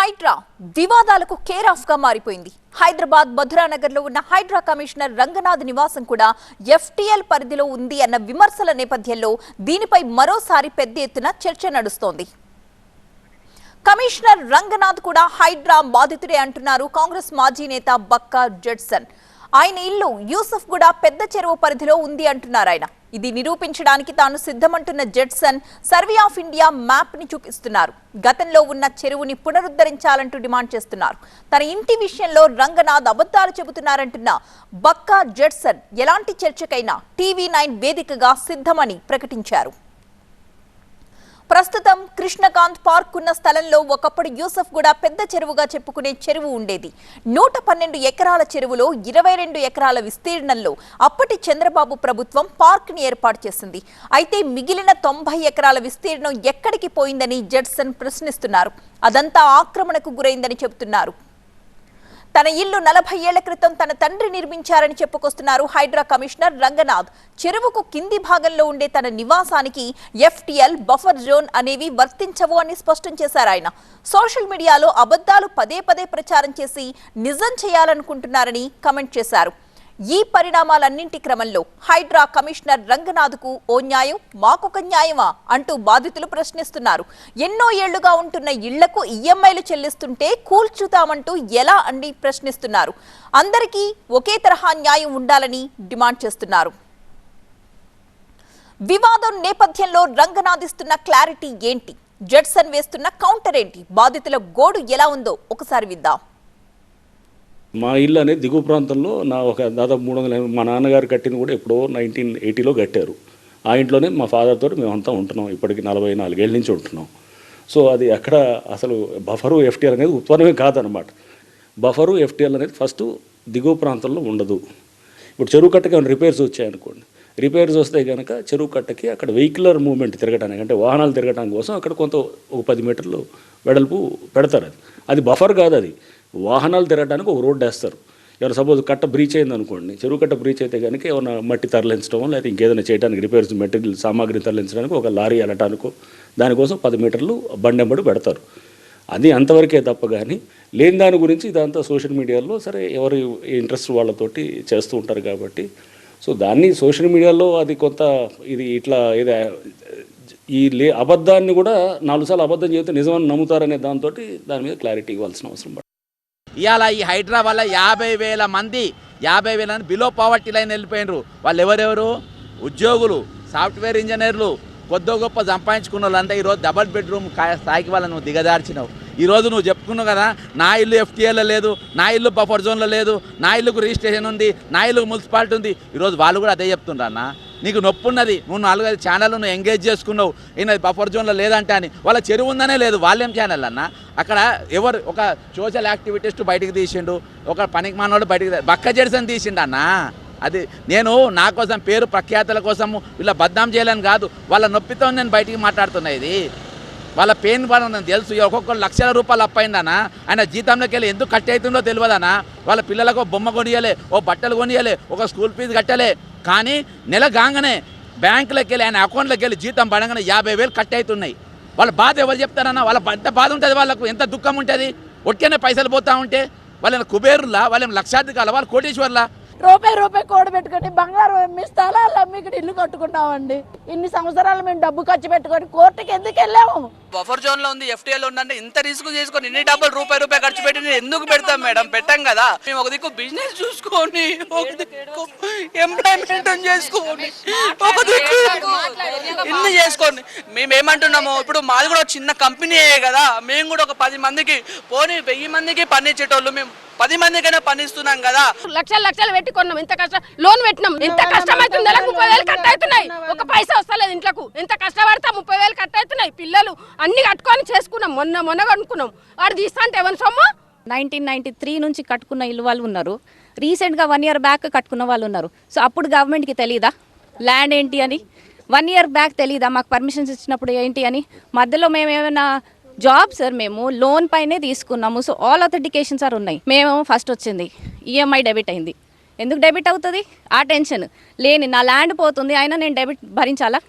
హైడ్రా వివాదాలకు care of గా మారిపోయింది. హైదరాబాద్ మధురానగర్ లో ఉన్న హైడ్రా కమిషనర్ రంగనాథ్ నివాసం కూడా ఎఫ్టీఎల్ పరిధిలో ఉంది అన్న విమర్శల నేపథ్యంలో దీనిపై మరోసారి పెద్ద ఎత్తున చర్చ నడుస్తోంది. కమిషనర్ రంగనాథ్ కూడా హైడ్రా బాధితుడే అంటున్నారు కాంగ్రెస్ మాజీ నేత బక్కా జడ్సన్. ఆయన ఇల్లు యూసఫ్ కూడా పెద్ద చెరువు పరిధిలో ఉంది అంటున్నారు ఆయన. ఇది నిరూపించడానికి తాను సిద్ధమంటున్న Judson survey of India map ని చూపిస్తున్నారు. గతంలో ఉన్న చెరువుని పునరుద్ధరించాలంటూ డిమాండ్ చేస్తున్నారు. తన ఇంటి విషయంలో రంగనాథ్ అబద్ధాలు చెబుతున్నారంటున్న బక్కా జడ్సన్ ఎలాంటి చర్చకైనా TV9 వేదికగా సిద్ధమని ప్రకటించారు. ప్రస్తుతం కృష్ణకాంత్ పార్క్ ఉన్న స్థలంలో ఒకప్పుడు యూసఫ్ కూడా పెద్ద చెరువుగా చెప్పుకునే చెరువు ఉండేది. 112 ఎకరాల చెరువులో 22 ఎకరాల విస్తీర్ణంలో అప్పటి చంద్రబాబు ప్రభుత్వం పార్క్ ని ఏర్పాటు చేసింది. అయితే మిగిలిన 90 ఎకరాల విస్తీర్ణం ఎక్కడికి పోయిందని జడ్సన్ ప్రశ్నిస్తున్నారు. అదంతా ఆక్రమణకు గురైందని చెబుతున్నారు. తన ఇల్లు 40 ఏళ్ల క్రితం తన తండ్రి నిర్మించారని చెప్పుకొస్తున్నారు హైడ్రా కమిషనర్ రంగనాథ్. చెరువుకు కింది భాగంలో ఉండే తన నివాసానికి ఎఫ్టీఎల్, బఫర్ జోన్ అనేవి వర్తించవు అని స్పష్టం చేశారు ఆయన. సోషల్ మీడియాలో అబద్ధాలు పదే పదే ప్రచారం చేసి నిజం చేయాలనుకుంటున్నారని కమెంట్ చేశారు. ఈ పరిణామాలన్నింటి క్రమంలో హైడ్రా కమిషనర్ రంగనాథ్కు ఓ న్యాయం మాకొక న్యాయమా అంటూ బాధితులు ప్రశ్నిస్తున్నారు. ఎన్నో ఏళ్లుగా ఉంటున్న ఇళ్లకు ఈఎంఐలు చెల్లిస్తుంటే కూల్చుతామంటూ ఎలా అని ప్రశ్నిస్తున్నారు. అందరికీ ఒకే తరహా న్యాయం ఉండాలని డిమాండ్ చేస్తున్నారు. వివాదం నేపథ్యంలో రంగనాథ్ ఇస్తున్న క్లారిటీ ఏంటి? జడ్సన్ వేస్తున్న కౌంటర్ ఏంటి? బాధితుల గోడు ఎలా ఉందో ఒకసారి విద్దాం. మా ఇల్లు అనేది దిగువ ప్రాంతంలో దాదాపు 300 మా నాన్నగారు కట్టింది కూడా ఎప్పుడో 1980లో కట్టారు. ఆ ఇంట్లోనే మా ఫాదర్ తోటి మేమంతా ఉంటున్నాం. ఇప్పటికి 44 ఏళ్ళ నుంచి ఉంటున్నాం. సో అది అక్కడ అసలు బఫరు ఎఫ్టీఎల్ అనేది ఉత్పన్నమే కాదనమాట. బఫరు ఎఫ్టీఎల్ అనేది ఫస్ట్ దిగువ ప్రాంతంలో ఉండదు. ఇప్పుడు చెరువు కట్టకి ఏమైనా రిపేర్స్ వచ్చాయనుకోండి, రిపేర్స్ వస్తే కనుక చెరువు కట్టకి అక్కడ వెహికులర్ మూవ్మెంట్ తిరగడానికి, అంటే వాహనాలు తిరగడానికి కోసం అక్కడ ఒక 10 మీటర్లు వెడల్పు పెడతారు. అది బఫర్ కాదు, అది వాహనాలు తిరగడానికి ఒక రోడ్డు వేస్తారు. ఎవరు సపోజ్ కట్ట బ్రీచ్ అయింది అనుకోండి, చెరువు కట్ట బ్రీచ్ అయితే కనుక ఏమైనా మట్టి తరలించడం లేదా ఇంకేదైనా చేయడానికి రిపేర్స్ మెటీరియల్ సామాగ్రిని తరలించడానికి ఒక లారీ వెళ్ళటానికో దానికోసం 10 మీటర్లు బండెంబడి పెడతారు. అది అంతవరకే తప్ప కానీ లేని దాని గురించి ఇదంతా సోషల్ మీడియాలో సరే ఎవరి ఇంట్రెస్ట్ వాళ్ళతోటి చేస్తూ ఉంటారు కాబట్టి సో దాన్ని సోషల్ మీడియాలో అది కొంత ఇది ఇట్లా ఇది అబద్ధాన్ని కూడా 4 సార్లు అబద్ధం చేస్తే నిజమని నమ్ముతారనే దాంతో దాని మీద క్లారిటీ ఇవ్వాల్సిన అవసరం. ఇవాళ ఈ హైడ్రా వల్ల 50,000 మంది 50,000 బిలో పావర్టీ లైన్ వెళ్ళిపోయినరు. వాళ్ళు ఎవరెవరు? ఉద్యోగులు, సాఫ్ట్వేర్ ఇంజనీర్లు, కొద్ది గొప్ప సంపాదించుకున్న వాళ్ళు. అంటే ఈరోజు డబల్ బెడ్రూమ్ స్థాయికి వాళ్ళని నువ్వు దిగజార్చినావు. ఈరోజు నువ్వు చెప్పుకున్నావు కదా, నా ఇల్లు ఎఫ్టీఎల్లో లేదు, నా ఇల్లు బఫర్ జోన్లో లేదు, నా ఇల్లుకు రిజిస్ట్రేషన్ ఉంది, నా ఇల్లుకు మున్సిపాలిటీ ఉంది. ఈరోజు వాళ్ళు కూడా అదే చెప్తుండ్రు అన్న. నీకు నొప్పి ఉన్నది, నువ్వు 4-5 ఛానళ్ళు నువ్వు ఎంగేజ్ చేసుకున్నావు, ఈయన బఫర్ జోన్లో లేదంటే అని. వాళ్ళ చెరువు ఉందనే లేదు, వాళ్ళేం ఛానల్ అన్న. అక్కడ ఎవరు ఒక సోషల్ యాక్టివిటీస్ట్ బయటికి తీసిండు, ఒక పనికి మానవాడు బయటికి బక్క జడ్సన్ తీసిండు అన్న. అది నేను నా కోసం పేరు ప్రఖ్యాతల కోసము వీళ్ళ బద్నాం చేయాలని కాదు, వాళ్ళ నొప్పితో నేను బయటికి మాట్లాడుతున్నా. ఇది వాళ్ళ పెయిన్ పని నాకు తెలుసు. ఒక్కొక్కరు లక్షల రూపాయలు అప్పయిందనా, ఆయన జీతంలోకి వెళ్ళి ఎందుకు కట్ అవుతుందో తెలియదనా. వాళ్ళ పిల్లలకు బొమ్మ కొనియలే, ఓ బట్టలు కొనియలే, ఒక స్కూల్ ఫీజు కట్టలే. కానీ నెల కాగానే బ్యాంకులోకి వెళ్ళి ఆయన అకౌంట్లోకి వెళ్ళి జీతం పడగానే 50,000 కట్ అవుతున్నాయి. వాళ్ళ బాధ ఎవరు చెప్తారన్నా? వాళ్ళ ఎంత బాధ ఉంటుంది, వాళ్ళకు ఎంత దుఃఖం ఉంటుంది. ఒట్టినే పైసలు పోతా ఉంటే వాళ్ళని కుబేరులా, వాళ్ళని లక్షాధికారుల, వాళ్ళు కోటీశ్వర్లా. రూపాయి కోడి పెట్టుకొని బంగారం అమ్మి స్థలాలు అమ్మి ఇక్కడ ఇల్లు కట్టుకున్నామండి. ఇన్ని సంవత్సరాలు మేము డబ్బు ఖర్చు పెట్టుకొని కోర్టుకి ఎందుకు వెళ్ళాము? బఫర్ జోన్ లో ఉంది, ఎఫ్టీఎల్ ఉందంటే ఇంత రిస్క్ చేసుకొని ఇన్ని డబ్బులు రూపాయి ఖర్చు పెట్టి ఎందుకు పెడతాం మేడం? పెట్టాం కదా. మేము ఒక దిక్కు బిజినెస్ చూసుకొని, ఒక దిక్కు ఎంప్లాయ్మెంట్ చేసుకొని, ఒక దిక్కు ఇన్ని చేసుకొని మేము ఏమంటున్నాము, ఇప్పుడు మాది కూడా చిన్న కంపెనీయే కదా. మేము కూడా ఒక 10 మందికి పోనీ 1000 మందికి పని ఇచ్చేటోళ్ళు, మేము 10 మందికైనా పని ఇస్తున్నాం కదా. లక్షలు పెట్టి కొన్నాం, ఇంత కష్టం లోన్ పెట్టినాం, ఇంత కష్టం అవుతుంది. 30,000 కట్ అవుతున్నాయి, ఒక పైసా వస్తలేదు ఇంట్లోకు. ఇంత కష్టపడతా 30,000 కట్ అవుతున్నాయి. పిల్లలు అన్ని కట్టుకొని చేసుకున్నాం, మొన్న కట్టుకున్నాం. వాడు తీస్తా అంటే ఎవరి సొమ్ము? 1993 నుంచి కట్టుకున్న ఇల్లు వాళ్ళు ఉన్నారు, రీసెంట్గా 1 year బ్యాక్ కట్టుకున్న వాళ్ళు ఉన్నారు. సో అప్పుడు గవర్నమెంట్కి తెలీదా ల్యాండ్ ఏంటి అని? 1 year బ్యాక్ తెలీదా మాకు పర్మిషన్స్ ఇచ్చినప్పుడు ఏంటి అని? మధ్యలో మేము ఏమైనా జాబ్ సార్, మేము లోన్ పైనే తీసుకున్నాము. సో ఆల్ అథెంటికేషన్స్ ఉన్నాయి. మేము ఫస్ట్ వచ్చింది ఈఎంఐ డెబిట్ అయింది. ఎందుకు డెబిట్ అవుతుంది? ఆ టెన్షన్ లేని నా ల్యాండ్ పోతుంది, అయినా నేను డెబిట్ భరించాలా?